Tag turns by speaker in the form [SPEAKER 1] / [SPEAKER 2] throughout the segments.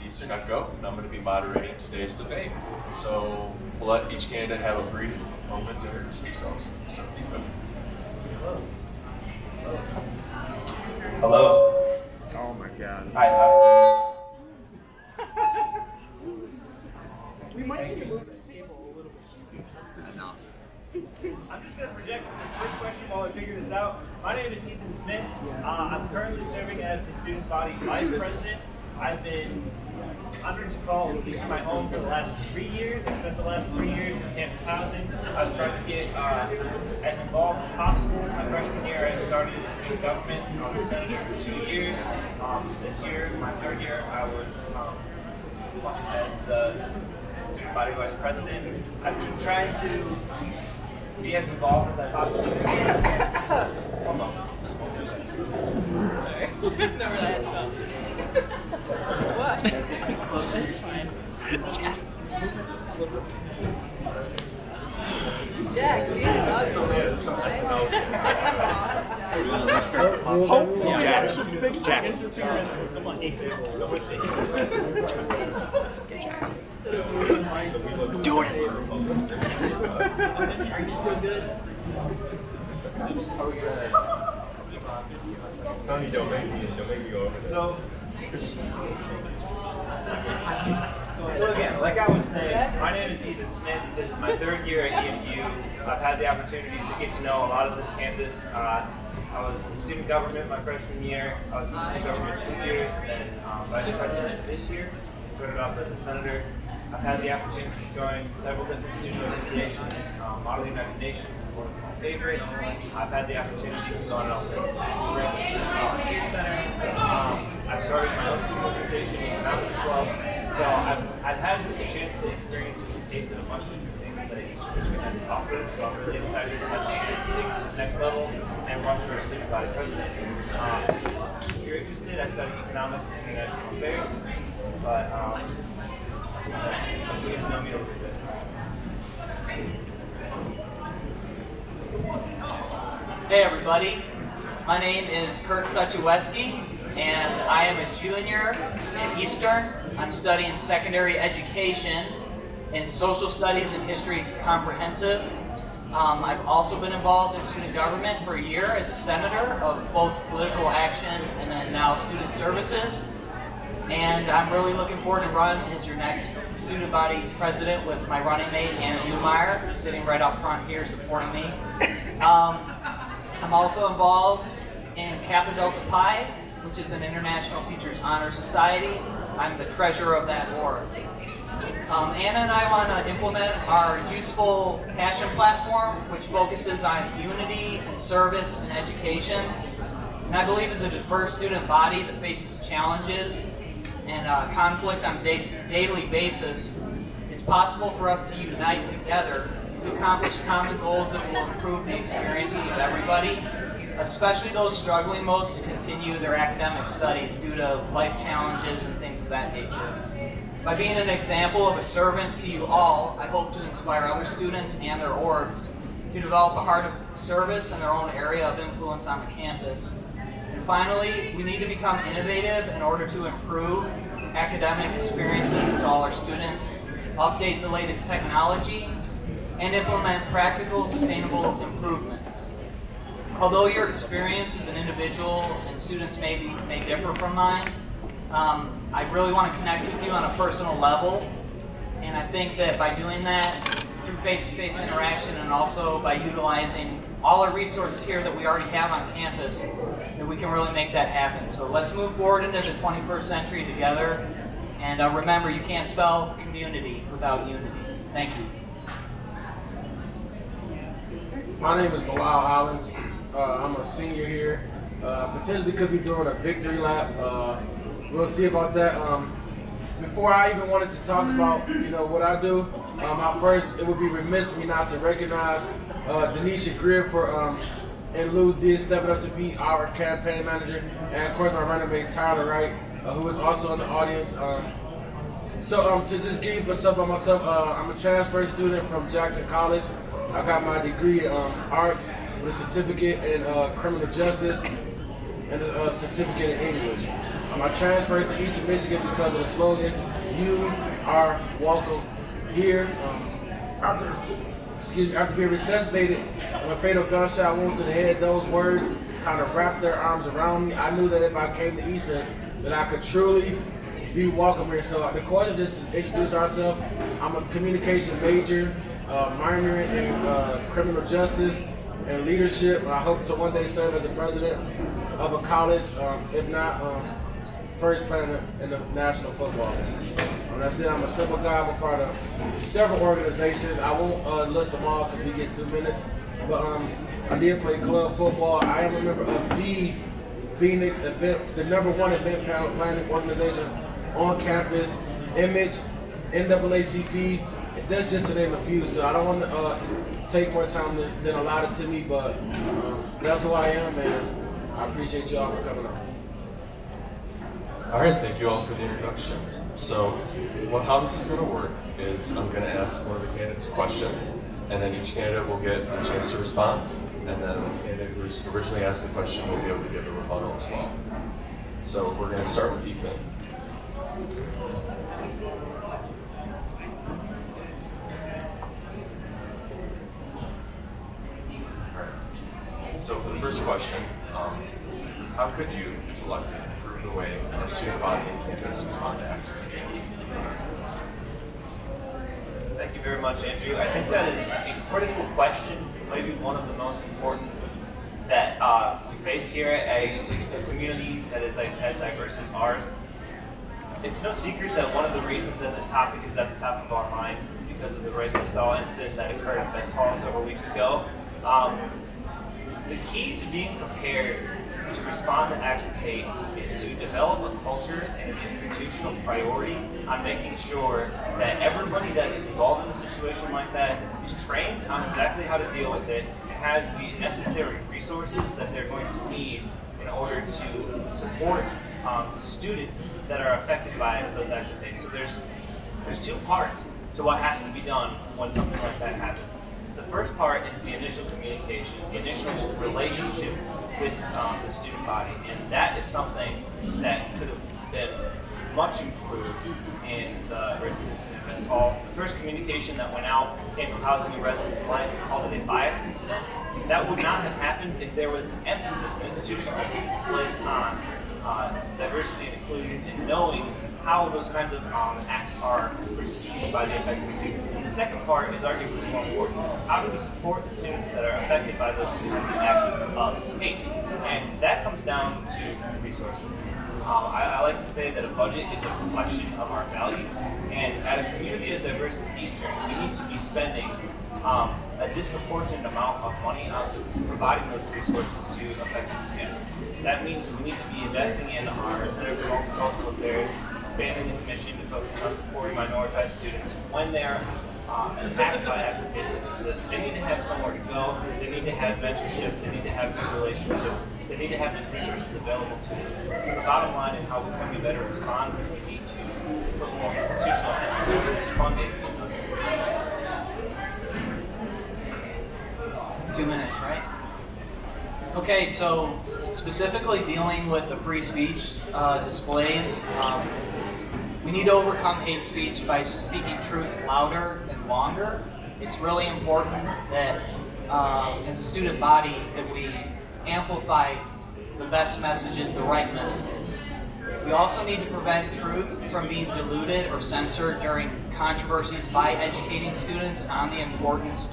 [SPEAKER 1] Eastern Echo, and I'm going to be moderating today's debate. So we'll let each candidate have a brief moment to introduce themselves. So, Deepa. Hello.
[SPEAKER 2] Oh my God.
[SPEAKER 1] Hi.
[SPEAKER 2] We might need to move the table a little bit.
[SPEAKER 3] I'm just going to project this first question while I figure this out. My name is Ethan Smith. I'm currently serving as the student body vice president. I've been honored to call Eastern my home for the last 3 years. I spent the last 3 years in campus housing. I was trying to get as involved as possible. My freshman year, I started in student government. I was a senator for 2 years. This year, my third year, I was as the student body vice president. I've been trying to be as involved as I possibly can. Hold on.
[SPEAKER 4] Never that. What? That's fine. Jack, you
[SPEAKER 3] Jack. Come on,
[SPEAKER 2] Do it!
[SPEAKER 3] Are you still good?
[SPEAKER 1] No, you don't make me go over this.
[SPEAKER 3] So again, like I was saying, my name is Ethan Smith. This is my third year at EMU. I've had the opportunity to get to know a lot of this campus. I was in student government my freshman year. I was in student government 2 years, and then vice president this year. I started off as a senator. I've had the opportunity to join several different student organizations. Model United Nations is one of my favorites. I've had the opportunity to go on also volunteer center. I've started my own student organization, the Economics Club. So I've had the chance to experience and taste of a bunch of different things that each Michigan has to offer. So I'm really excited to have the chance to take it to the next level and run for a student body president. If you're interested, I study economics and international affairs. But you get to know me a little bit.
[SPEAKER 4] Hey everybody, my name is Kurt Suchowski, and I am a junior at Eastern. I'm studying secondary education in social studies and history comprehensive. I've also been involved in student government for a year as a senator of both political action and then now student services. And I'm really looking forward to run as your next student body president with my running mate, Anna Newmeyer, sitting right up front here supporting me. I'm also involved in Kappa Delta Pi, which is an International Teachers Honor Society. I'm the treasurer of that org. Anna and I want to implement our Useful Passion platform, which focuses on unity and service and education. And I believe as a diverse student body that faces challenges and conflict on a daily basis, it's possible for us to unite together to accomplish common goals that will improve the experiences of everybody, especially those struggling most to continue their academic studies due to life challenges and things of that nature. By being an example of a servant to you all, I hope to inspire other students and their orgs to develop a heart of service in their own area of influence on the campus. And finally, we need to become innovative in order to improve academic experiences to all our students, update the latest technology, and implement practical, sustainable improvements. Although your experience as an individual and students may differ from mine, I really want to connect with you on a personal level, and I think that by doing that through face-to-face interaction and also by utilizing all our resources here that we already have on campus, that we can really make that happen. So let's move forward into the 21st century together, and remember, you can't spell community without unity. Thank you.
[SPEAKER 2] My name is Bilal Hollins. I'm a senior here. Potentially could be doing a victory lap. We'll see about that. Before I even wanted to talk about, what I do, it would be remiss of me not to recognize Denisha Greer for and Lou Diaz stepping up to be our campaign manager, and of course my running mate Tyler Wright, who is also in the audience. To just give you something about myself, I'm a transfer student from Jackson College. I got my degree in arts with a certificate in criminal justice and a certificate in English. I transferred to Eastern Michigan because of the slogan, "You are welcome here." After being resuscitated, when fatal gunshot wound to the head, those words kind of wrapped their arms around me. I knew that if I came to Eastern, that I could truly be welcome here. So the course is just to introduce ourselves. I'm a communication major, minoring in criminal justice and leadership. I hope to one day serve as the president of a college, if not first player in the National Football League. That's it. I'm a simple guy. I'm a part of several organizations. I won't list them all because we get 2 minutes. But I did play club football. I am a member of the Phoenix event, the #1 event planning organization on campus. Image, NAACP. That's just to name a few. So I don't want to take more time than allotted to me. But that's who I am, and I appreciate y'all for coming on.
[SPEAKER 1] All right, thank you all for the introductions. So, how this is going to work is I'm going to ask one of the candidates a question, and then each candidate will get a chance to respond, and then the candidate who's originally asked the question will be able to give a rebuttal as well. So we're going to start with Ethan. So for the first question, how could you, if elected, improve the way our student body and campus respond to acts of hate?
[SPEAKER 3] Thank you very much, Andrew. I think that is a critical question, maybe one of the most important that we face here at a community that is as diverse as ours. It's no secret that one of the reasons that this topic is at the top of our minds is because of the racist doll incident that occurred at Best Hall several weeks ago. The key to being prepared to respond to acts of hate is to develop a culture and an institutional priority on making sure that everybody that is involved in a situation like that is trained on exactly how to deal with it and has the necessary resources that they're going to need in order to support students that are affected by those acts of hate. So there's two parts to what has to be done when something like that happens. The first part is the initial communication, the initial relationship with the student body, and that is something that could have been much improved in the racism at Best Hall. The first communication that went out came from Housing and Residence Alike, called it a bias incident. That would not have happened if there was an emphasis, an institutional emphasis placed on diversity and inclusion and knowing how those kinds of acts are received by the affected students. And the second part is arguably more important. How do we support the students that are affected by those kinds of acts of hate? And that comes down to resources. I like to say that a budget is a reflection of our values. And at a community as diverse as Eastern, we need to be spending a disproportionate amount of money on providing those resources to affected students. That means we need to be investing in our Center for Multicultural Affairs, expanding its mission to focus on supporting minoritized students when they're attacked by acts of hate such as this. They need to have somewhere to go, they need to have mentorship, they need to have good relationships, they need to have those resources available to them. The bottom line is how can we better respond is we need to put more institutional emphasis and funding in those areas.
[SPEAKER 4] 2 minutes, right? Okay, so specifically dealing with the free speech displays, we need to overcome hate speech by speaking truth louder and longer. It's really important that as a student body that we amplify the best messages, the right messages. We also need to prevent truth from being diluted or censored during controversies by educating students on the importance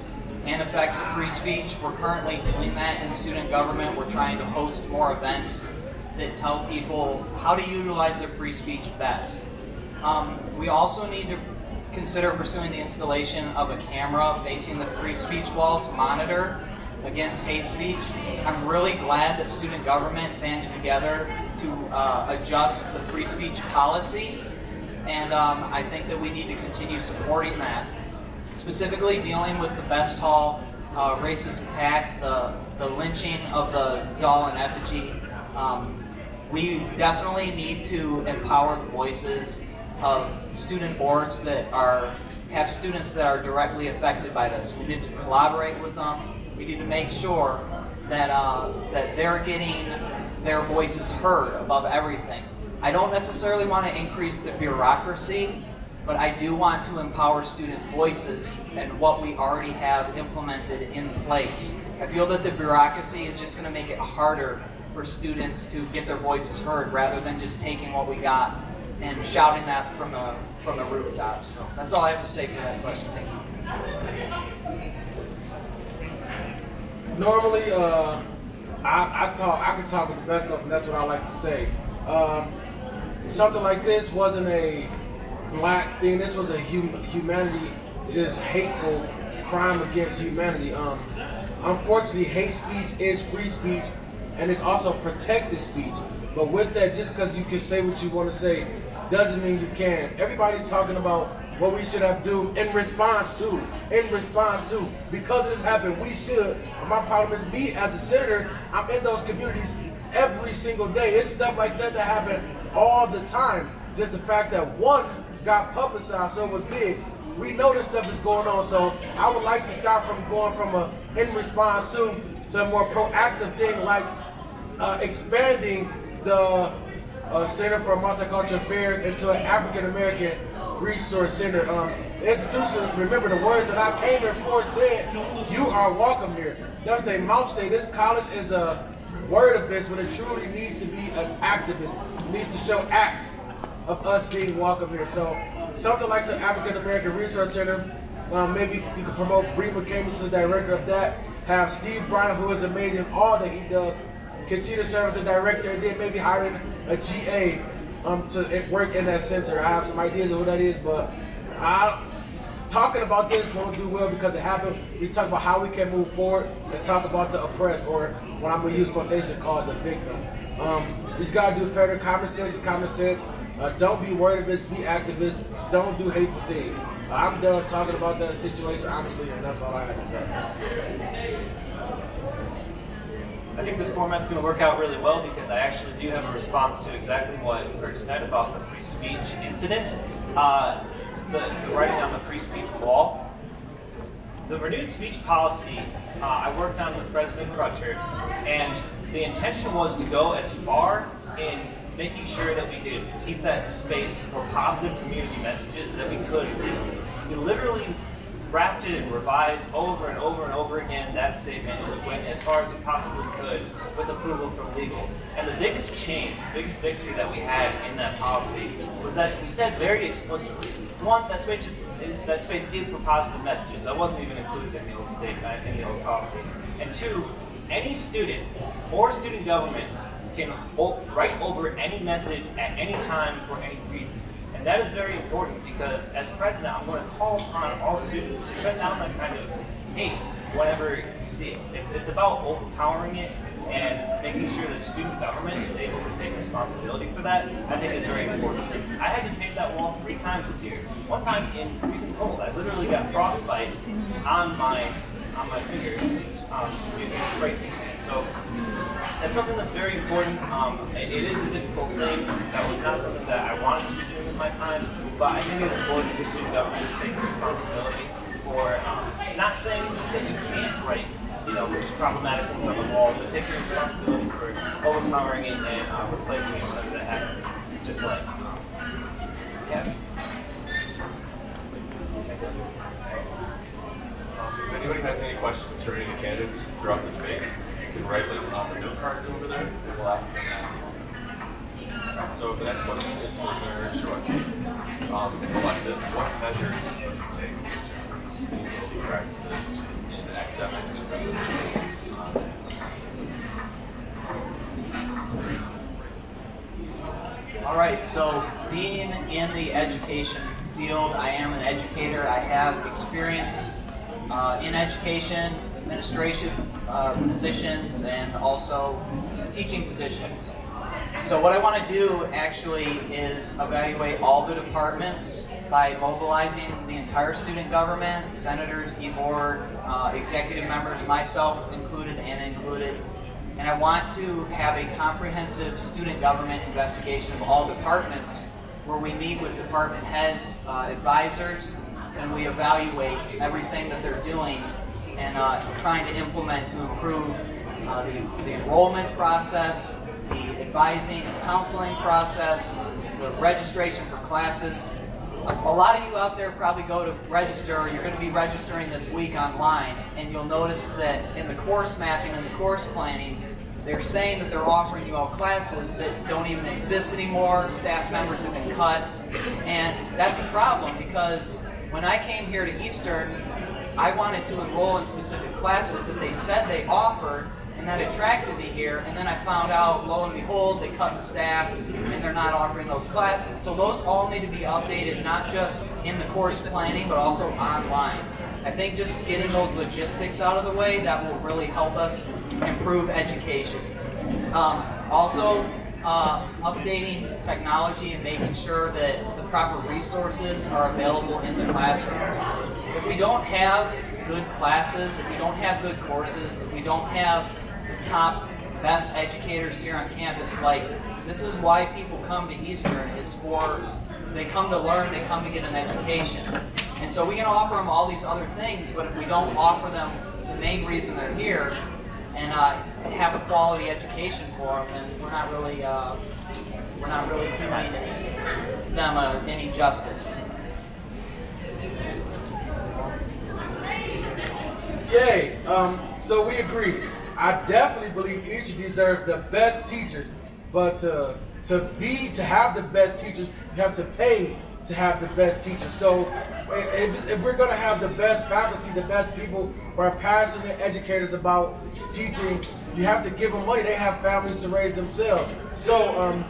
[SPEAKER 4] and effects of free speech. We're currently doing that in student government. We're trying to host more events that tell people how to utilize their free speech best. We also need to consider pursuing the installation of a camera facing the free speech wall to monitor against hate speech. I'm really glad that student government banded together to adjust the free speech policy, and I think that we need to continue supporting that. Specifically dealing with the Best Hall racist attack, the lynching of the doll in effigy, we definitely need to empower the voices of student boards that have students that are directly affected by this. We need to collaborate with them. We need to make sure that that they're getting their voices heard above everything. I don't necessarily want to increase the bureaucracy, but I do want to empower student voices and what we already have implemented in place. I feel that the bureaucracy is just going to make it harder for students to get their voices heard rather than just taking what we got and shouting that from the rooftops. So that's all I have to say for that question. Thank you.
[SPEAKER 2] Normally, I can talk with the best of them. That's what I like to say. Something like this wasn't a black thing. This was a humanity, just hateful crime against humanity. Unfortunately, hate speech is free speech, and it's also protected speech. But with that, just because you can say what you want to say, doesn't mean you can. Everybody's talking about what we should have to do in response to. Because this happened, we should. My problem is me as a senator, I'm in those communities every single day. It's stuff like that that happen all the time. Just the fact that one got publicized, so it was big. We know this stuff is going on, so I would like to start from going from a in response to a more proactive thing like expanding the Center for Multicultural Affairs into an African American Resource Center. The institution, remember the words that I came here for said, you are welcome here. That's what they mouth say. This college is a word of this when it truly needs to be an activist. It needs to show acts of us being welcome here. So something like the African American Resource Center, maybe you could promote Bree McCabe to the director of that, have Steve Bryant, who is amazing, all that he does, continue to serve as the director, and then maybe hiring a GA to work in that center. I have some ideas of who that is, but talking about this won't do well because it happened. We talk about how we can move forward and talk about the oppressed, or what I'm going to use quotation called the victim. We just got to do better. Common sense is common sense. Don't be worried about be activists. Don't do hateful things. I'm done talking about that situation, honestly, and that's all I have to say.
[SPEAKER 3] I think this format's going to work out really well because I actually do have a response to exactly what Kurt said about the free speech incident. The writing on the free speech wall. The renewed speech policy I worked on with President Crutcher, and the intention was to go as far in making sure that we could keep that space for positive community messages that we could legally. We literally drafted and revised over and over and over again that statement, and we went as far as we possibly could with approval from legal. And the biggest change, the biggest victory that we had in that policy was that we said very explicitly, one, that space is for positive messages. That wasn't even included in the old statement, in the old policy. And two, any student or student government can write over any message at any time for any reason. And that is very important because as president, I'm going to call upon all students to shut down that kind of hate whenever you see it. It's about overpowering it and making sure that student government is able to take responsibility for that. I think is very important. I had to paint that wall 3 times this year. One time in recent cold, I literally got frostbite on my finger due to spray paint. So that's something that's very important. It is a difficult thing. That was not something that I wanted to be doing in my time, but I think it's important for student government to take responsibility for not saying that you can't write, problematic things on the wall, but taking responsibility for overpowering it and replacing it whenever that happens. Just like, yeah.
[SPEAKER 1] If anybody has any questions for any of the candidates throughout the debate, you can write them on the note cards over there, and we'll ask them that. So the next question is for Senator Shaweski. If elected, what measures would you take for sustainability practices in academic and religious
[SPEAKER 4] All right, so being in the education field, I am an educator. I have experience in education, administration positions, and also teaching positions. So what I want to do actually is evaluate all the departments by mobilizing the entire student government, senators, e-board, executive members, myself included and included. And I want to have a comprehensive student government investigation of all departments where we meet with department heads, advisors, and we evaluate everything that they're doing and trying to implement to improve the enrollment process, the advising and counseling process, the registration for classes. A lot of you out there probably go to register, or you're going to be registering this week online, and you'll notice that in the course mapping and the course planning, they're saying that they're offering you all classes that don't even exist anymore. Staff members have been cut, and that's a problem because when I came here to Eastern, I wanted to enroll in specific classes that they said they offered, and that attracted me here, and then I found out, lo and behold, they cut the staff and they're not offering those classes. So those all need to be updated, not just in the course planning, but also online. I think just getting those logistics out of the way, that will really help us improve education. Also, updating technology and making sure that the proper resources are available in the classrooms. If we don't have good classes, if we don't have good courses, if we don't have the top best educators here on campus, like, this is why people come to Eastern, is they come to learn, they come to get an education. And so we can offer them all these other things, but if we don't offer them the main reason they're here and have a quality education for them, then we're not really doing them any justice.
[SPEAKER 2] Yay! So we agree. I definitely believe each deserves the best teachers, but to have the best teachers, you have to pay to have the best teachers. So if we're going to have the best faculty, the best people who are passionate educators about teaching, you have to give them money. They have families to raise themselves. So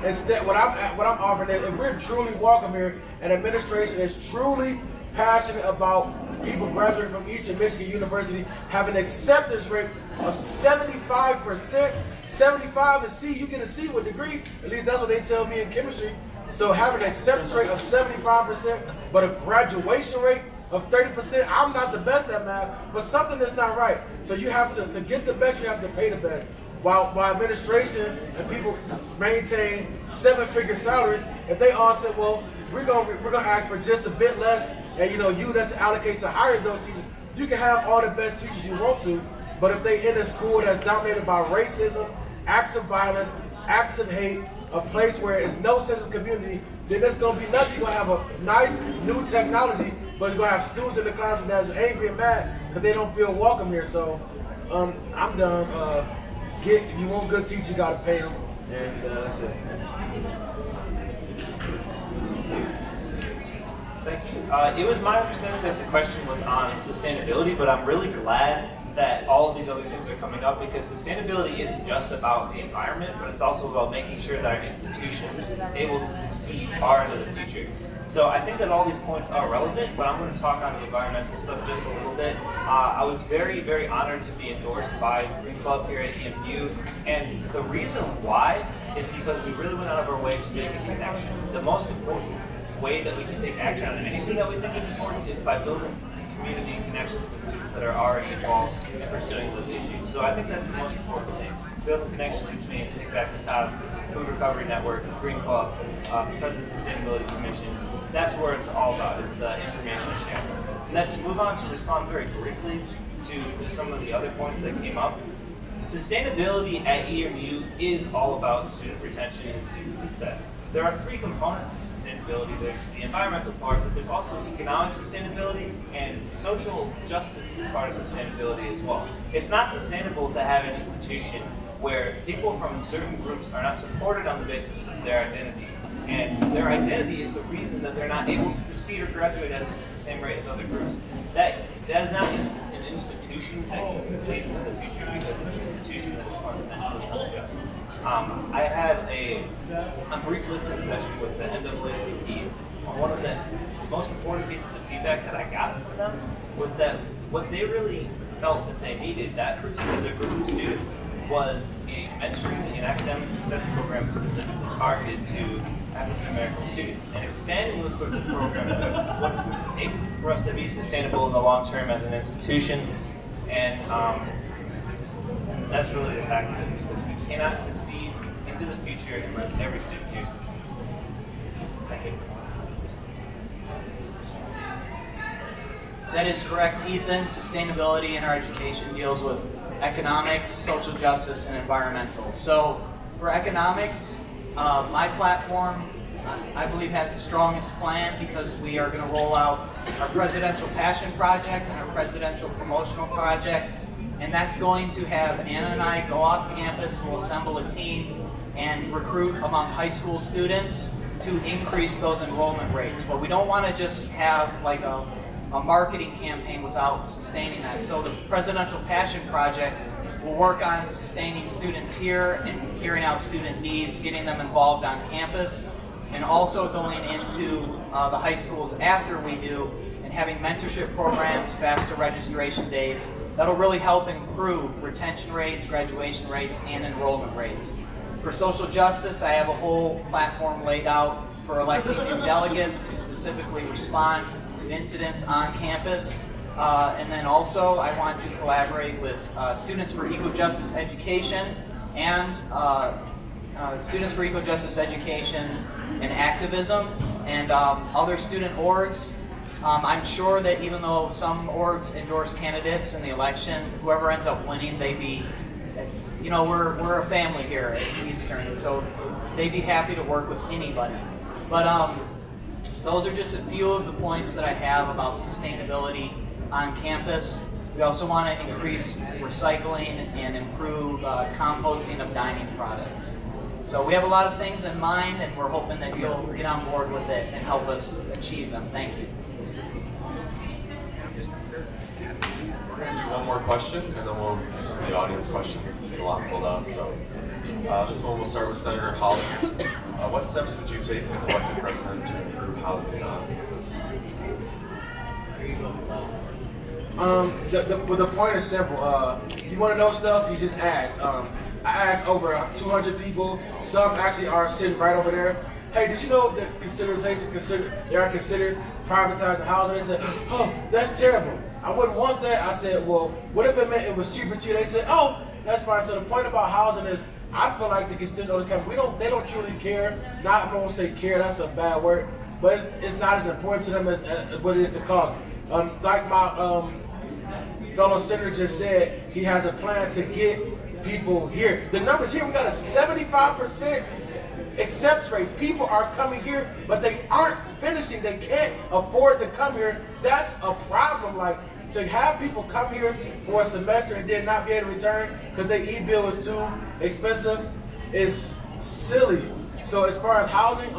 [SPEAKER 2] instead, what I'm offering is, if we're truly welcome here, and administration is truly passionate about people graduating from Eastern Michigan University, have an acceptance rate of 75%. 75 is C, you get a C with a degree. At least that's what they tell me in chemistry. So having an acceptance rate of 75%, but a graduation rate of 30%, I'm not the best at math, but something is not right. So you have to get the best, you have to pay the best. While administration and people maintain 7-figure salaries, if they all said, well, we're gonna ask for just a bit less, and use that to allocate to hire those teachers, you can have all the best teachers you want to, but if they in a school that's dominated by racism, acts of violence, acts of hate, a place where there's no sense of community, then there's going to be nothing. You're going to have a nice new technology, but you're going to have students in the classroom that's angry and mad because they don't feel welcome here. So I'm done. If you want good teachers, you got to pay them, and that's it.
[SPEAKER 3] Thank you. It was my understanding that the question was on sustainability, but I'm really glad that all of these other things are coming up, because sustainability isn't just about the environment, but it's also about making sure that our institution is able to succeed far into the future. So I think that all these points are relevant, but I'm going to talk on the environmental stuff just a little bit. I was very, very honored to be endorsed by Green Club here at EMU, and the reason why is because we really went out of our way to make a connection. The most important way that we can take action on anything that we think is important is by building community connections with students that are already involved in pursuing those issues. So I think that's the most important thing. Building connections between Take Back the Top, Food Recovery Network, Green Club, President Sustainability Commission. That's where it's all about, is the information sharing. And then to move on to respond very briefly to some of the other points that came up. Sustainability at EMU is all about student retention and student success. There are 3 components to sustainability. There's the environmental part, but there's also economic sustainability, and social justice is part of sustainability as well. It's not sustainable to have an institution where people from certain groups are not supported on the basis of their identity. And their identity is the reason that they're not able to succeed or graduate at the same rate as other groups. That is not an institution that can succeed in the future, because it's an institution that is fundamentally unjust. I had a brief listening session with the NAACP. One of the most important pieces of feedback that I got from them was that what they really felt that they needed, that particular group of students, was a mentoring and academic success program specifically targeted to African American students, and expanding those sorts of programs are what's going to take for us to be sustainable in the long term as an institution. And that's really the fact of it, because we cannot succeed into the future unless every student here succeeds. Thank you.
[SPEAKER 4] That is correct, Ethan. Sustainability in our education deals with economics, social justice, and environmental. So For economics, my platform, I believe, has the strongest plan because we are going to roll out our Presidential Passion Project and our Presidential Promotional Project. And that's going to have Anna and I go off campus, we'll assemble a team and recruit among high school students to increase those enrollment rates. But we don't want to just have like a marketing campaign without sustaining that. So the Presidential Passion Project will work on sustaining students here and hearing out student needs, getting them involved on campus, and also going into the high schools after we do and having mentorship programs, FAFSA registration days. That'll really help improve retention rates, graduation rates, and enrollment rates. For social justice, I have a whole platform laid out for electing new delegates to specifically respond to incidents on campus. And then also, I want to collaborate with Students for Eco-Justice Education and Students for Eco-Justice Education and Activism and other student orgs. I'm sure that even though some orgs endorse candidates in the election, whoever ends up winning, we're a family here at Eastern, so they'd be happy to work with anybody. But those are just a few of the points that I have about sustainability on campus. We also want to increase recycling and improve composting of dining products. So we have a lot of things in mind, and we're hoping that you'll get on board with it and help us achieve them. Thank you.
[SPEAKER 1] We're going to do one more question, and then we'll do some of the audience questions. There's a lot pulled out. So this one we'll start with Senator Hollins. What steps would you take if elected president to improve housing on campus?
[SPEAKER 2] The point is simple. You want to know stuff, you just ask. I asked over 200 people. Some actually are sitting right over there. Hey, did you know that they are considered privatizing housing? They said, oh, that's terrible. I wouldn't want that. I said, well, what if it meant it was cheaper to you? They said, oh, that's fine. So the point about housing is, I feel like the constituents of the country, they don't truly care. Not, I won't say care, that's a bad word, but it's not as important to them as what it is to cost. Like my fellow senator just said, he has a plan to get people here. The numbers here, we got a 75% acceptance rate. People are coming here, but they aren't finishing. They can't afford to come here. That's a problem. Like, to have people come here for a semester and then not be able to return because their e-bill is too expensive is silly. So as far as housing,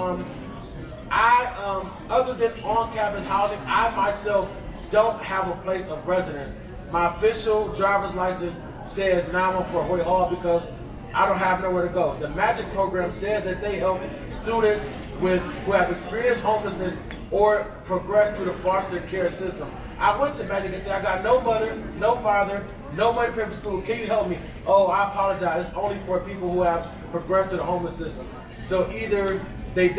[SPEAKER 2] other than on-campus housing, I myself don't have a place of residence. My official driver's license says 914 Hoyt Hall because I don't have nowhere to go. The MAGIC program says that they help students who have experienced homelessness or progress through the foster care system. I went to MAGIC and said, I got no mother, no father, no money to pay for school. Can you help me? Oh, I apologize. It's only for people who have progressed through the homeless system. So either they say,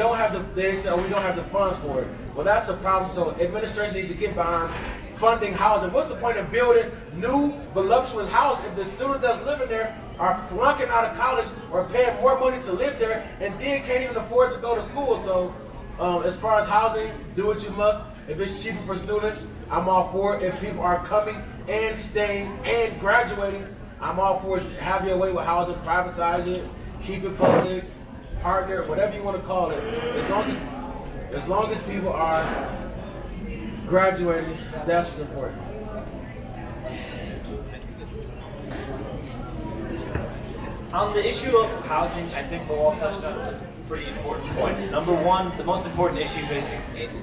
[SPEAKER 2] oh, we don't have the funds for it. Well, that's a problem. So administration needs to get behind funding housing. What's the point of building new voluptuous houses if the students that's living there are flunking out of college or paying more money to live there and then can't even afford to go to school? So as far as housing, do what you must. If it's cheaper for students, I'm all for it. If people are coming and staying and graduating, I'm all for it. Have your way with housing, privatize it, keep it public, partner, whatever you want to call it. As long as people are graduating, that's what's important.
[SPEAKER 3] On the issue of housing, I think Bilal touched on some pretty important points. Number one, the most important issue facing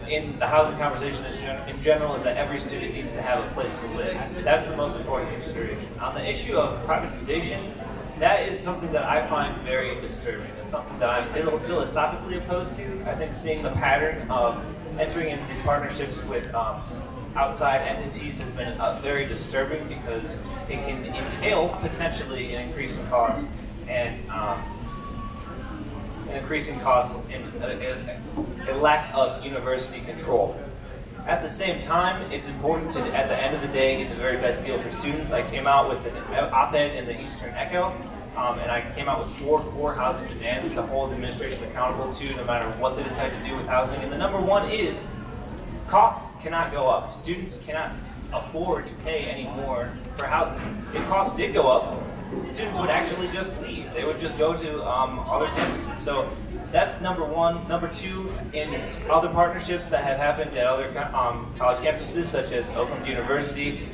[SPEAKER 3] in the housing conversation in general is that every student needs to have a place to live. That's the most important consideration. On the issue of privatization, that is something that I find very disturbing. It's something that I'm philosophically opposed to. I think seeing the pattern of entering into these partnerships with outside entities has been very disturbing because it can entail potentially an increase in costs and a lack of university control. At the same time, it's important to, at the end of the day, get the very best deal for students. I came out with an op-ed in the Eastern Echo, and I came out with 4 core housing demands to hold the administration accountable to no matter what they decide to do with housing. And the number one is costs cannot go up. Students cannot afford to pay any more for housing. If costs did go up, students would actually just leave. They would just go to other campuses. So that's number one. Number two, in other partnerships that have happened at other college campuses, such as Oakland University,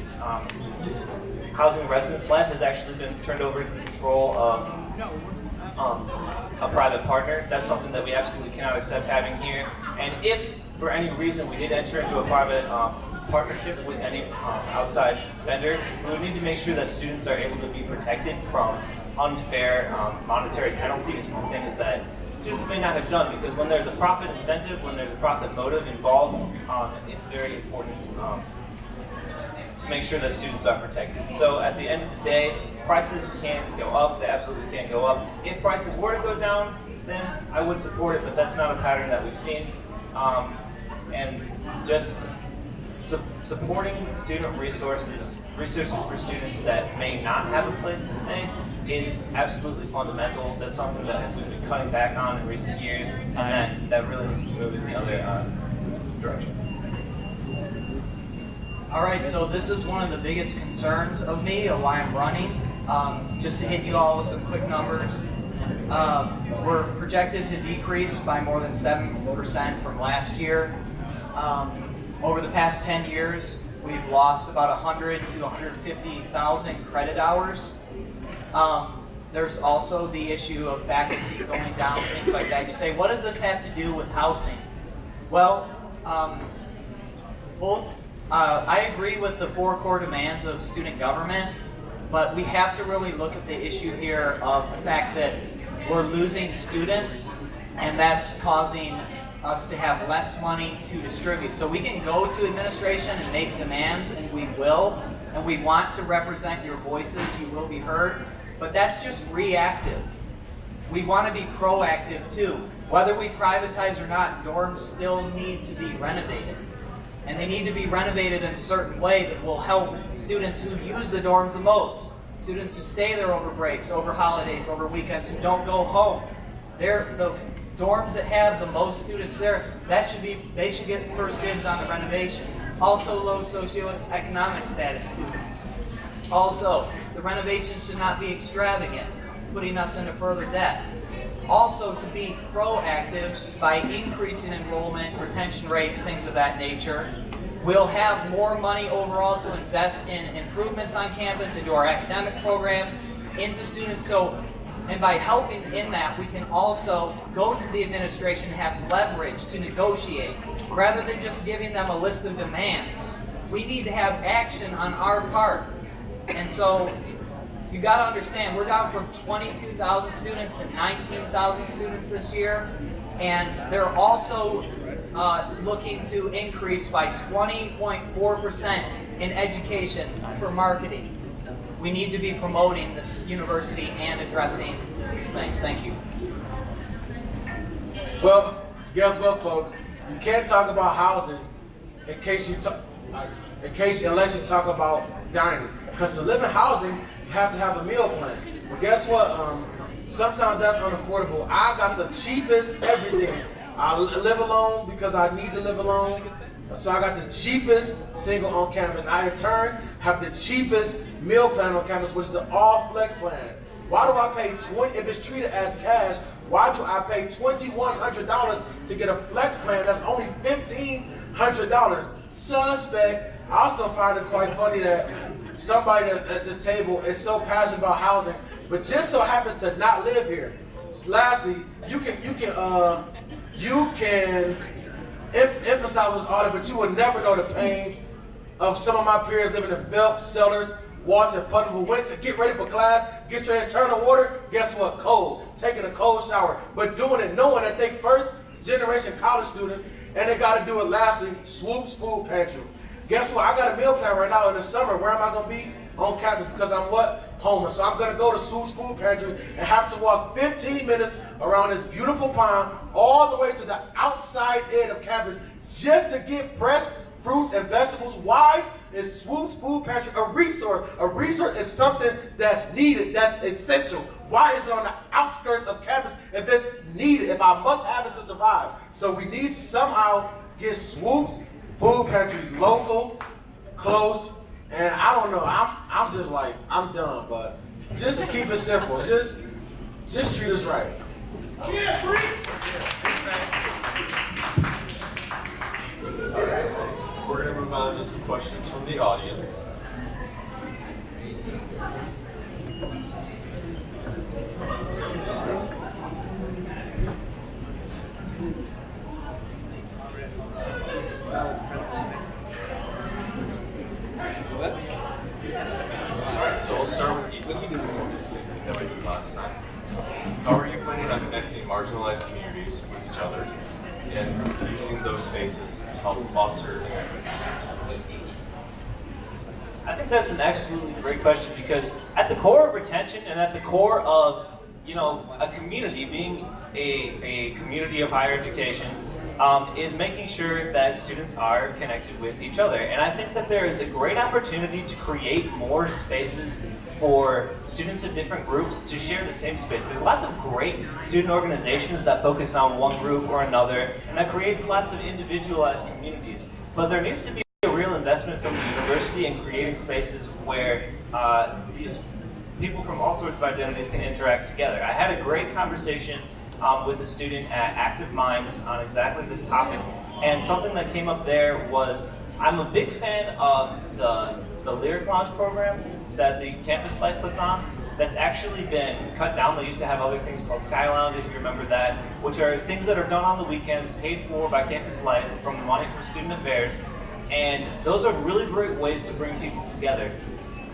[SPEAKER 3] Housing Residence Lab has actually been turned over to the control of a private partner. That's something that we absolutely cannot accept having here. And if for any reason we did enter into a private partnership with any outside vendor, we would need to make sure that students are able to be protected from unfair monetary penalties from things that students may not have done, because when there's a profit incentive, when there's a profit motive involved, it's very important to make sure that students are protected. So at the end of the day, prices can't go up, they absolutely can't go up. If prices were to go down, then I would support it, but that's not a pattern that we've seen. And just supporting student resources for students that may not have a place to stay is absolutely fundamental. That's something that we've been cutting back on in recent years, and that really needs to move in the other direction.
[SPEAKER 4] All right, so this is one of the biggest concerns of me, of why I'm running. Just to hit you all with some quick numbers. We're projected to decrease by more than 7% from last year. Over the past 10 years, we've lost about 100 to 150,000 credit hours. There's also the issue of faculty going down, things like that. You say, what does this have to do with housing? Well, I agree with the 4 core demands of student government, but we have to really look at the issue here of the fact that we're losing students, and that's causing us to have less money to distribute. So we can go to administration and make demands, and we will, and we want to represent your voices, you will be heard, but that's just reactive. We want to be proactive too. Whether we privatize or not, dorms still need to be renovated. And they need to be renovated in a certain way that will help students who use the dorms the most. Students who stay there over breaks, over holidays, over weekends, who don't go home. The dorms that have the most students there, they should get first dibs on the renovation. Also, low socioeconomic status students. Also, the renovations should not be extravagant, putting us into further debt. Also, to be proactive by increasing enrollment, retention rates, things of that nature. We'll have more money overall to invest in improvements on campus, into our academic programs, into students. And by helping in that, we can also go to the administration and have leverage to negotiate, rather than just giving them a list of demands. We need to have action on our part. And so, you got to understand, we're down from 22,000 students to 19,000 students this year, and they're also looking to increase by 20.4% in education for marketing. We need to be promoting this university and addressing these things. Thank you.
[SPEAKER 2] Well, guess what, folks? You can't talk about housing unless you talk about dining. Because to live in housing, you have to have a meal plan. But guess what? Sometimes that's unaffordable. I got the cheapest everything. I live alone because I need to live alone. So I got the cheapest single on campus. I in turn have the cheapest meal plan on campus, which is the all flex plan. Why do I pay if it's treated as cash, why do I pay $2,100 to get a flex plan that's only $1,500? Suspect. I also find it quite funny that somebody at this table is so passionate about housing, but just so happens to not live here. Lastly, you can emphasize this audit, but you will never know the pain of some of my peers living in Phelps, Sellers, Walton, Putnam, who went to get ready for class, get straight and turn the water. Guess what? Cold. Taking a cold shower, but doing it knowing that they first generation college student, and they got to do it. Lastly, Swoops Food Pantry. Guess what? I got a meal plan right now in the summer. Where am I going to be? On campus, because I'm homeless. So I'm going to go to Swoops Food Pantry and have to walk 15 minutes around this beautiful pond all the way to the outside end of campus just to get fresh fruits and vegetables. Why is Swoops Food Pantry a resource? A resource is something that's needed, that's essential. Why is it on the outskirts of campus if it's needed, if I must have it to survive? So we need to somehow get Swoops Food Pantry local, close, And I don't know, I'm just like, I'm done, but just to keep it simple, just treat us right.
[SPEAKER 1] All right, we're going to move on to some questions from the audience. Alright, so we'll start with you. What do you do the same thing that we did last time? How are you planning on connecting marginalized communities with each other and using those spaces to help foster interactions?
[SPEAKER 3] I think that's an absolutely great question, because at the core of retention and at the core of, a community being a community of higher education is making sure that students are connected with each other. And I think that there is a great opportunity to create more spaces for students of different groups to share the same space. There's lots of great student organizations that focus on one group or another, and that creates lots of individualized communities. But there needs to be a real investment from the university in creating spaces where these people from all sorts of identities can interact together. I had a great conversation with a student at Active Minds on exactly this topic, and something that came up there was, I'm a big fan of the Lyric Lounge program that the Campus Life puts on. That's actually been cut down. They used to have other things called Sky Lounge, if you remember that, which are things that are done on the weekends, paid for by Campus Life from the money from Student Affairs, and those are really great ways to bring people together.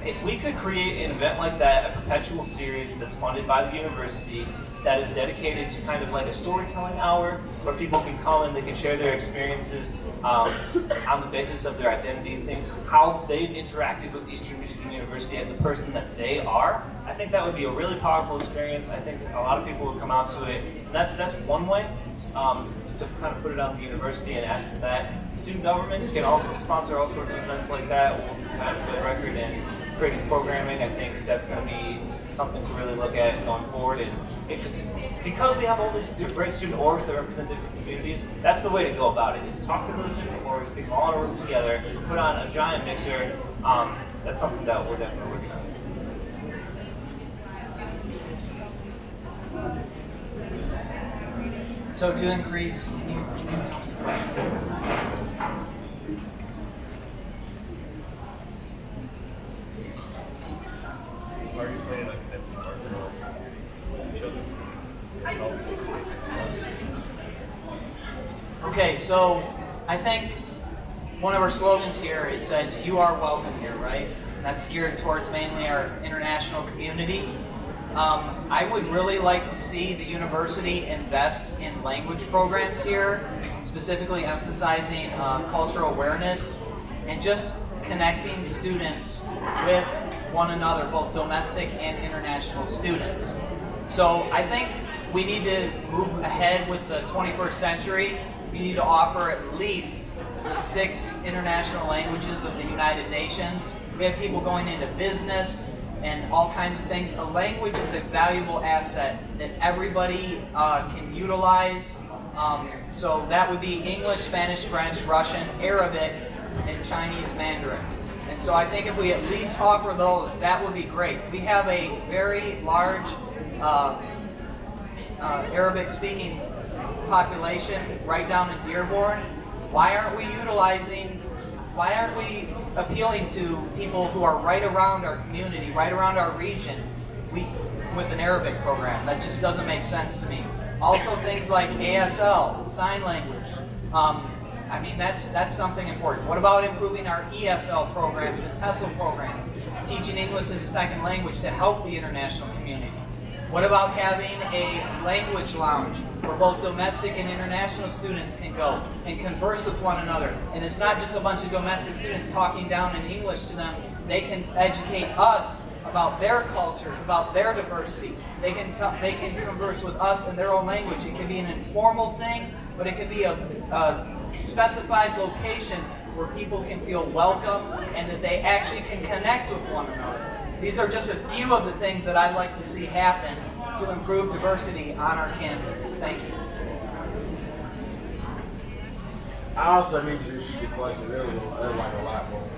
[SPEAKER 3] If we could create an event like that, a perpetual series that's funded by the university, that is dedicated to kind of like a storytelling hour where people can come and they can share their experiences on the basis of their identity, think how they've interacted with Eastern Michigan University as the person that they are. I think that would be a really powerful experience. I think a lot of people would come out to it. And that's one way to kind of put it on the university and ask for that. Student government can also sponsor all sorts of events like that. We'll kind of put a record in creating programming. I think that's going to be something to really look at going forward. And because we have all these great student orgs that represent different communities, that's the way to go about it, is talk to those different orgs, get them all in a room together, put on a giant mixer. That's something that we're definitely working on.
[SPEAKER 4] So to increase, can you tell me the question?
[SPEAKER 1] How are you planning on connecting marginalized communities with each other and help those spaces foster?
[SPEAKER 4] Okay, so I think one of our slogans here, it says, "You are welcome here," right? That's geared towards mainly our international community. I would really like to see the university invest in language programs here, specifically emphasizing cultural awareness and just connecting students with one another, both domestic and international students. So I think we need to move ahead with the 21st century. We need to offer at least the 6 international languages of the United Nations. We have people going into business and all kinds of things. A language is a valuable asset that everybody can utilize. So that would be English, Spanish, French, Russian, Arabic, and Chinese Mandarin. And so I think if we at least offer those, that would be great. We have a very large Arabic-speaking population right down in Dearborn. Why aren't we appealing to people who are right around our community, right around our region, with an Arabic program? That just doesn't make sense to me. Also things like ASL, sign language. I mean, that's something important. What about improving our ESL programs and TESOL programs, teaching English as a second language to help the international community? What about having a language lounge where both domestic and international students can go and converse with one another? And it's not just a bunch of domestic students talking down in English to them. They can educate us about their cultures, about their diversity. They can converse with us in their own language. It can be an informal thing, but it can be a specified location where people can feel welcome and that they actually can connect with one another. These are just a few of the things that I'd like to see happen to improve diversity on our campus. Thank you.
[SPEAKER 2] I also need to repeat the question. There was like a lot more.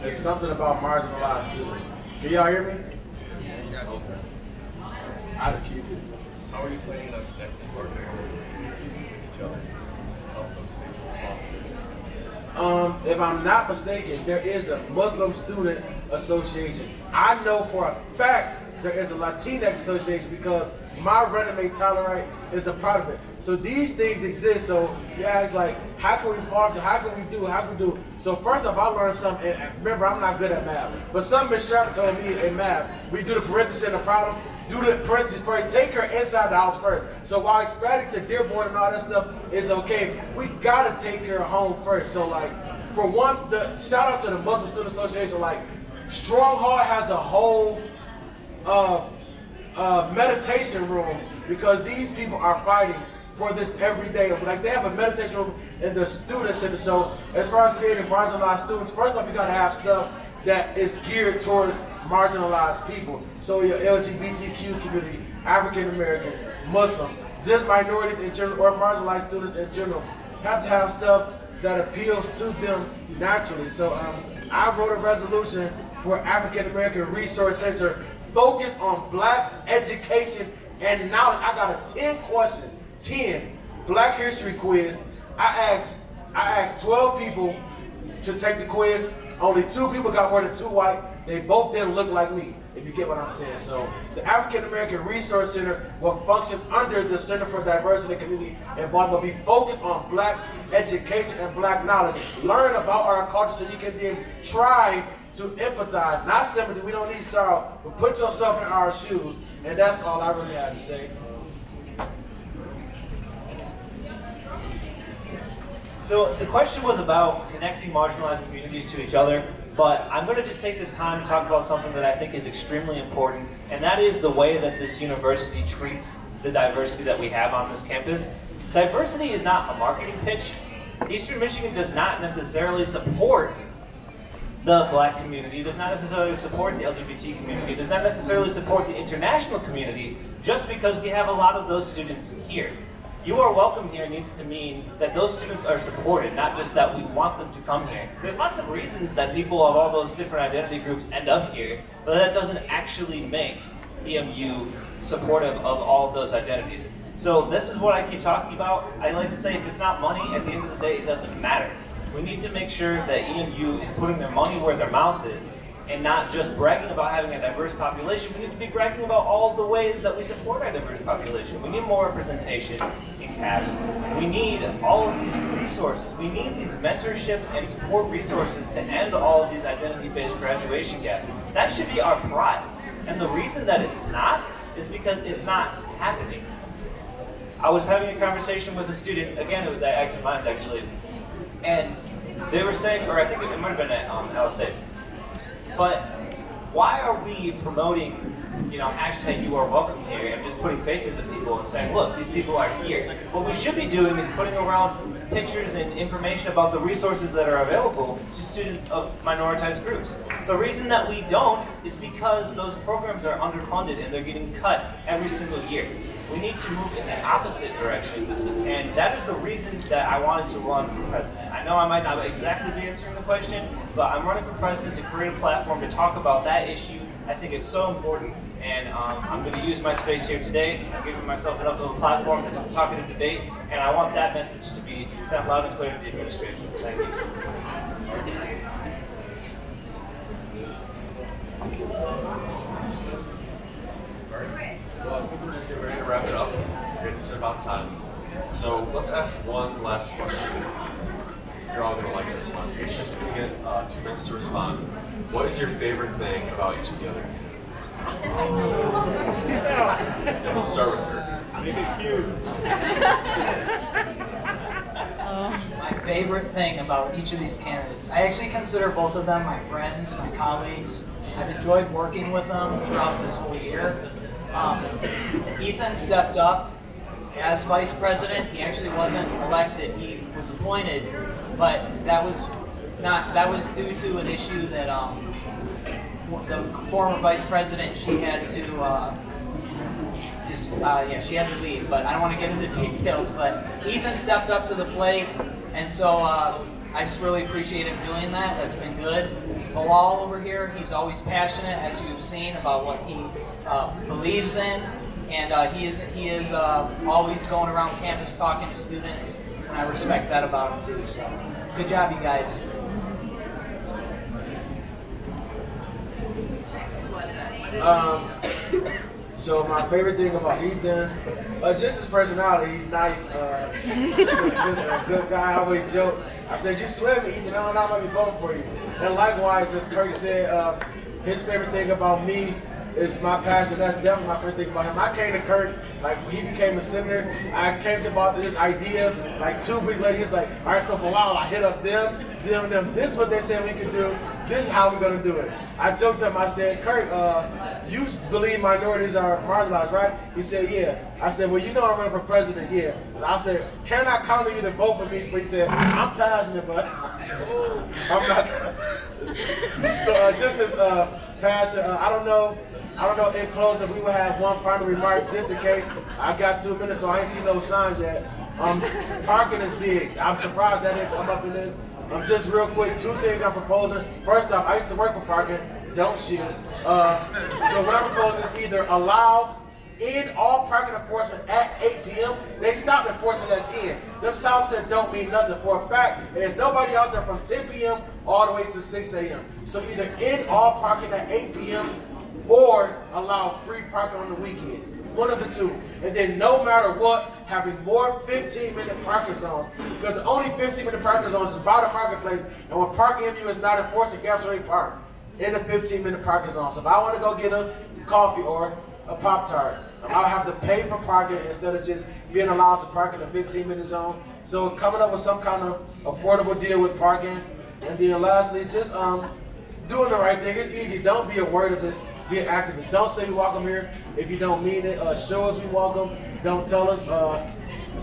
[SPEAKER 2] It's something about marginalized students. Can y'all hear me? Okay. I just keep it.
[SPEAKER 1] How are you planning on connecting partners with each other? Help those spaces foster?
[SPEAKER 2] If I'm not mistaken, there is a Muslim Student Association. I know for a fact there is a Latinx Association because my running Tyler Wright is a part of it. So these things exist. So you ask like, how can we foster? How can we do? How can we do? So first off, I learned something. And remember, I'm not good at math, but something Miss Sharp told me in math. We do the parentheses in the problem. Do the parentheses first. Take her inside the house first. So while expanding to Dearborn and all that stuff is okay, we gotta take her home first. So like, for one, the shout out to the Muslim Student Association. Like, Stronghold has a whole meditation room because these people are fighting for this every day. Like, they have a meditation room in the student center. So as far as creating marginalized students, first off, you gotta have stuff that is geared towards marginalized people. So your LGBTQ community, African American, Muslim, just minorities in general, or marginalized students in general, have to have stuff that appeals to them naturally. So I wrote a resolution for African American Resource Center focused on Black education and knowledge. I got a 10 Black history quiz. I asked 12 people to take the quiz. Only 2 people got more than 2 white. They both didn't look like me, if you get what I'm saying. So the African American Resource Center will function under the Center for Diversity and Community Involvement, will be focused on Black education and Black knowledge. Learn about our culture so you can then try to empathize, not sympathy. We don't need sorrow, but put yourself in our shoes. And that's all I really have to say.
[SPEAKER 3] So the question was about connecting marginalized communities to each other, but I'm going to just take this time to talk about something that I think is extremely important, and that is the way that this university treats the diversity that we have on this campus. Diversity is not a marketing pitch. Eastern Michigan does not necessarily support the Black community, does not necessarily support the LGBT community, does not necessarily support the international community just because we have a lot of those students here. You are welcome here needs to mean that those students are supported, not just that we want them to come here. There's lots of reasons that people of all those different identity groups end up here, but that doesn't actually make EMU supportive of all of those identities. So this is what I keep talking about. I like to say if it's not money, at the end of the day, it doesn't matter. We need to make sure that EMU is putting their money where their mouth is and not just bragging about having a diverse population. We need to be bragging about all of the ways that we support our diverse population. We need more representation in CAPS. We need all of these resources. We need these mentorship and support resources to end all of these identity-based graduation gaps. That should be our pride. And the reason that it's not is because it's not happening. I was having a conversation with a student, again, it was at Active Minds actually, and they were saying, or I think it might have been at LSA, but why are we promoting, hashtag you are welcome here and just putting faces at people and saying, look, these people are here. What we should be doing is putting around pictures and information about the resources that are available to students of minoritized groups. The reason that we don't is because those programs are underfunded and they're getting cut every single year. We need to move in the opposite direction, and that is the reason that I wanted to run for president. I know I might not exactly be answering the question, but I'm running for president to create a platform to talk about that issue. I think it's so important, and I'm going to use my space here today. I'm giving myself enough of a platform to talk in a debate, and I want that message to be sent loud and clear to the administration. Thank you.
[SPEAKER 1] Well, I think we're just getting ready to wrap it up. We're getting to about time. So let's ask one last question. You're all going to like this one. Each just going to get 2 minutes to respond. What is your favorite thing about each of the other candidates? Yeah, we'll start with her.
[SPEAKER 3] Make it cute.
[SPEAKER 4] My favorite thing about each of these candidates, I actually consider both of them my friends, my colleagues. I've enjoyed working with them throughout this whole year. Ethan stepped up as vice president. He actually wasn't elected; he was appointed, but that was due to an issue that the former vice president, she had to she had to leave. But I don't want to get into details. But Ethan stepped up to the plate, and so I just really appreciate him doing that. That's been good. Bilal over here, he's always passionate, as you've seen, about what he believes in, and he is always going around campus talking to students, and I respect that about him too. So, good job, you guys.
[SPEAKER 2] So my favorite thing about Ethan, just his personality, he's nice. He's a good guy. I always joke. I said, "You swim, Ethan. I'm not gonna be voting for you." And likewise, as Kirk said, his favorite thing about me is my passion. That's definitely my favorite thing about him. I came to Kirk, like he became a senator. I came to about this idea, like 2 weeks later, he was like, "All right, so Bilal, I hit up them. This is what they said we could do. This is how we're gonna do it." I joked to him, I said, "Kirk, you believe minorities are marginalized, right?" He said, "Yeah." I said, "Well, you know I'm running for president, yeah." And I said, "Can I count on you to vote for me?" So he said, "I'm passionate, but I'm not." So just his passion. I don't know. In closing, we will have one final remarks just in case. I got 2 minutes, so I ain't seen no signs yet. Parking is big. I'm surprised that didn't come up in this. Just real quick, 2 things I'm proposing. First off, I used to work for parking. Don't shoot. So what I'm proposing is either allow in all parking enforcement at 8 p.m. They stopped enforcing at 10. Them sounds that don't mean nothing. For a fact, there's nobody out there from 10 p.m. all the way to 6 a.m. So either in all parking at 8 p.m. or allow free parking on the weekends. One of the two. And then no matter what, having more 15-minute parking zones. Because the only 15-minute parking zones is by the marketplace. And when Parking MU is not enforcing gas rate park in the 15-minute parking zone. So if I want to go get a coffee or a Pop-Tart, I'll have to pay for parking instead of just being allowed to park in a 15-minute zone. So coming up with some kind of affordable deal with parking. And then lastly, just doing the right thing. It's easy. Don't be a word of this. Be an activist. Don't say we welcome here if you don't mean it. Show us we welcome. Don't tell us.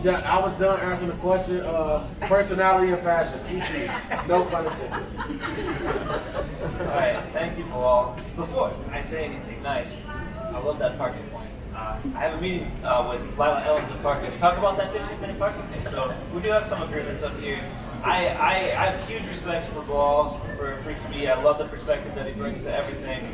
[SPEAKER 2] That I was done answering the question. Personality and passion. Easy. No pun intended.
[SPEAKER 3] All right, thank you, Bilal. Before I say anything nice, I love that parking point. I have a meeting with Lila Ellens of Parking to talk about that 15-minute parking thing. So we do have some agreements up here. I have huge respect for Bilal, for me. I love the perspective that he brings to everything.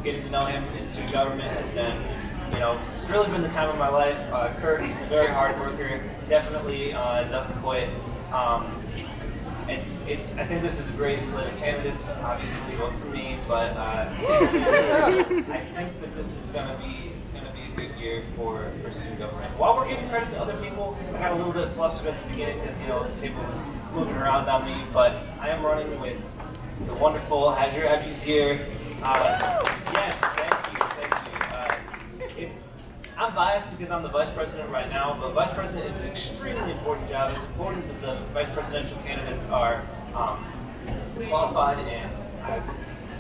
[SPEAKER 3] Getting to know him in student government has been, it's really been the time of my life. Kurt, he's a very hard worker. Definitely doesn't quit. I think this is a great slate of candidates. Obviously, vote for me, but I think that this is going to be a good year for student government. While we're giving credit to other people, I got a little bit flustered at the beginning because the table was moving around on me. But I am running with the wonderful Hazir Abdi's here. Yes, thank you. I'm biased because I'm the vice president right now, but vice president is an extremely important job. It's important that the vice presidential candidates are qualified, and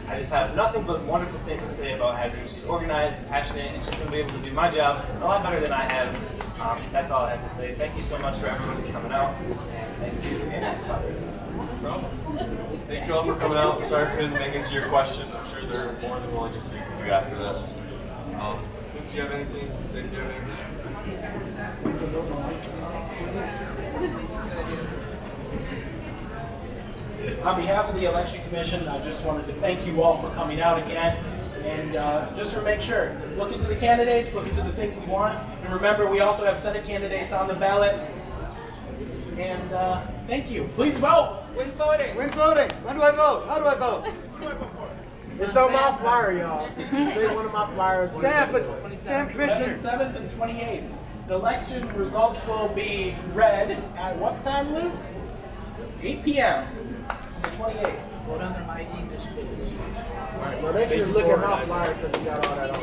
[SPEAKER 3] I just have nothing but wonderful things to say about Hazir. She's organized, passionate, and she's going to be able to do my job a lot better than I have. That's all I have to say. Thank you so much for everybody coming out, and thank you.
[SPEAKER 1] Thank you all for coming out. Sorry I couldn't make it to your question. I'm sure they're more than willing to speak with you after this. Do you have anything to say? Do you have anything?
[SPEAKER 5] On behalf of the Election Commission, I just wanted to thank you all for coming out again. And just to make sure, look into the candidates, look into the things you want. And remember, we also have Senate candidates on the ballot. And thank you. Please vote.
[SPEAKER 6] When's voting? When's voting? When do I vote? How do I vote?
[SPEAKER 2] It's on my flyer, y'all. Say one of my flyers.
[SPEAKER 6] Sam Commissioner.
[SPEAKER 5] 27th and 28th. The election results will be read at what time, Luke? 8 p.m. The 28th.
[SPEAKER 4] Vote on the ID, Miss Bills.
[SPEAKER 2] All right, well, they can just look at my flyer because we got all that on.